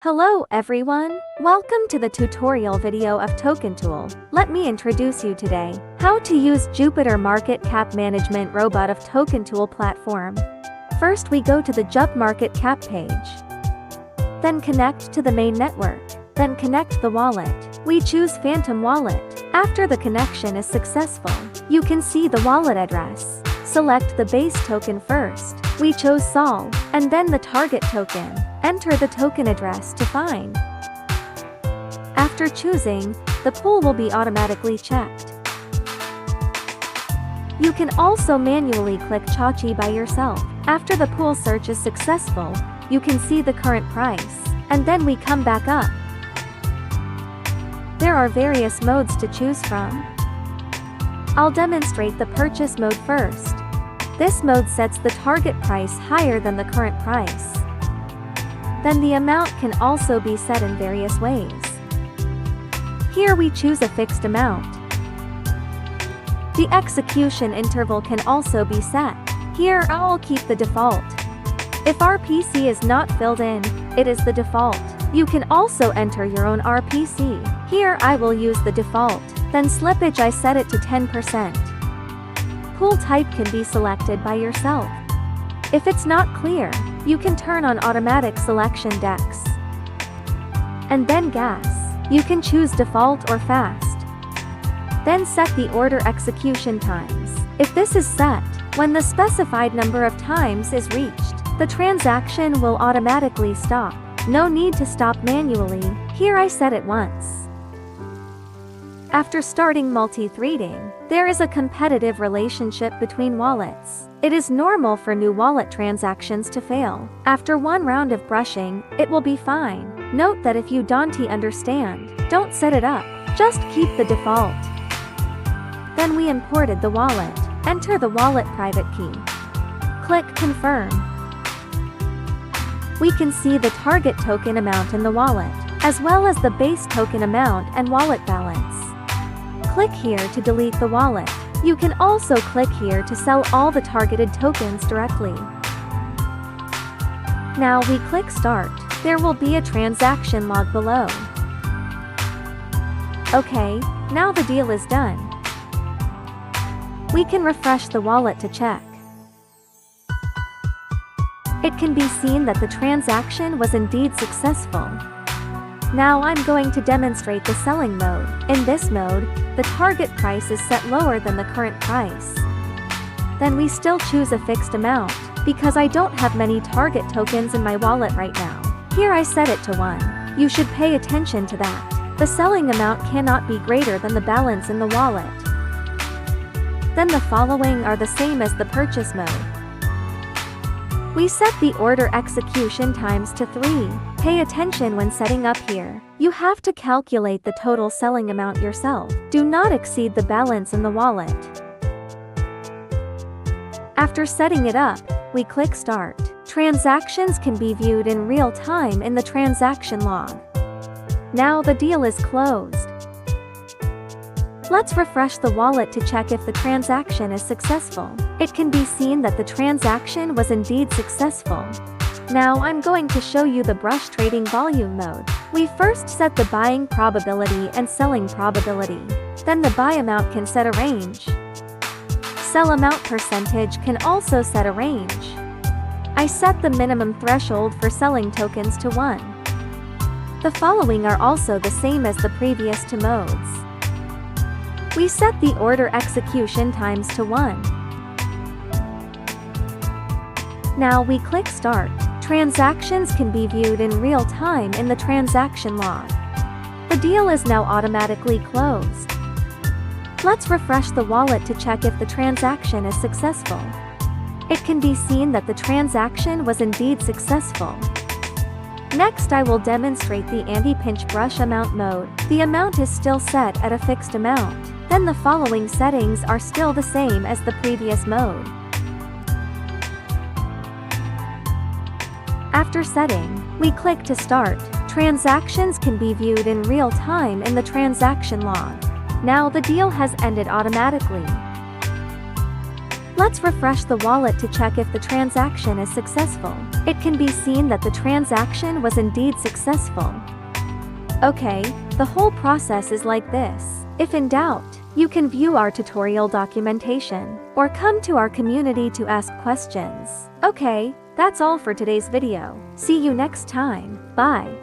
Hello everyone, welcome to the tutorial video of GTokenTool. Let me introduce you today, how to use Jupyter Market Cap Management Robot of GTokenTool platform. First we go to the Jup Market Cap page. Then connect to the main network. Then connect the wallet. We choose Phantom Wallet. After the connection is successful, you can see the wallet address. Select the base token first. We chose Sol, and then the target token. Enter the token address to find. After choosing, the pool will be automatically checked. You can also manually click Chachi by yourself. After the pool search is successful, you can see the current price, and then we come back up. There are various modes to choose from. I'll demonstrate the purchase mode first. This mode sets the target price higher than the current price. Then the amount can also be set in various ways. Here we choose a fixed amount. The execution interval can also be set. Here I'll keep the default. If RPC is not filled in, it is the default. You can also enter your own RPC. Here I will use the default. Then slippage I set it to 10%. Pool type can be selected by yourself. If it's not clear, you can turn on automatic selection DEX. And then gas. You can choose default or fast. Then set the order execution times. If this is set, when the specified number of times is reached, the transaction will automatically stop. No need to stop manually. Here I set it once. After starting multi-threading, there is a competitive relationship between wallets. It is normal for new wallet transactions to fail. After one round of brushing, it will be fine. Note that if you don't understand, don't set it up. Just keep the default. Then we imported the wallet. Enter the wallet private key. Click Confirm. We can see the target token amount in the wallet, as well as the base token amount and wallet balance. Click here to delete the wallet. You can also click here to sell all the targeted tokens directly. Now we click Start. There will be a transaction log below. Okay, now the deal is done. We can refresh the wallet to check. It can be seen that the transaction was indeed successful. Now I'm going to demonstrate the selling mode. In this mode, the target price is set lower than the current price. Then we still choose a fixed amount, because I don't have many target tokens in my wallet right now. Here I set it to 1. You should pay attention to that. The selling amount cannot be greater than the balance in the wallet. Then the following are the same as the purchase mode. We set the order execution times to 3. Pay attention when setting up here. You have to calculate the total selling amount yourself. Do not exceed the balance in the wallet. After setting it up, we click Start. Transactions can be viewed in real time in the transaction log. Now the deal is closed. Let's refresh the wallet to check if the transaction is successful. It can be seen that the transaction was indeed successful. Now I'm going to show you the brush trading volume mode. We first set the buying probability and selling probability. Then the buy amount can set a range. Sell amount percentage can also set a range. I set the minimum threshold for selling tokens to 1. The following are also the same as the previous two modes. We set the order execution times to 1. Now we click Start. Transactions can be viewed in real time in the transaction log. The deal is now automatically closed. Let's refresh the wallet to check if the transaction is successful. It can be seen that the transaction was indeed successful. Next I will demonstrate the anti-pinch brush amount mode. The amount is still set at a fixed amount. Then the following settings are still the same as the previous mode. After setting, we click to Start. Transactions can be viewed in real time in the transaction log. Now the deal has ended automatically. Let's refresh the wallet to check if the transaction is successful. It can be seen that the transaction was indeed successful. Okay, the whole process is like this. If in doubt, you can view our tutorial documentation, or come to our community to ask questions. Okay, that's all for today's video. See you next time. Bye.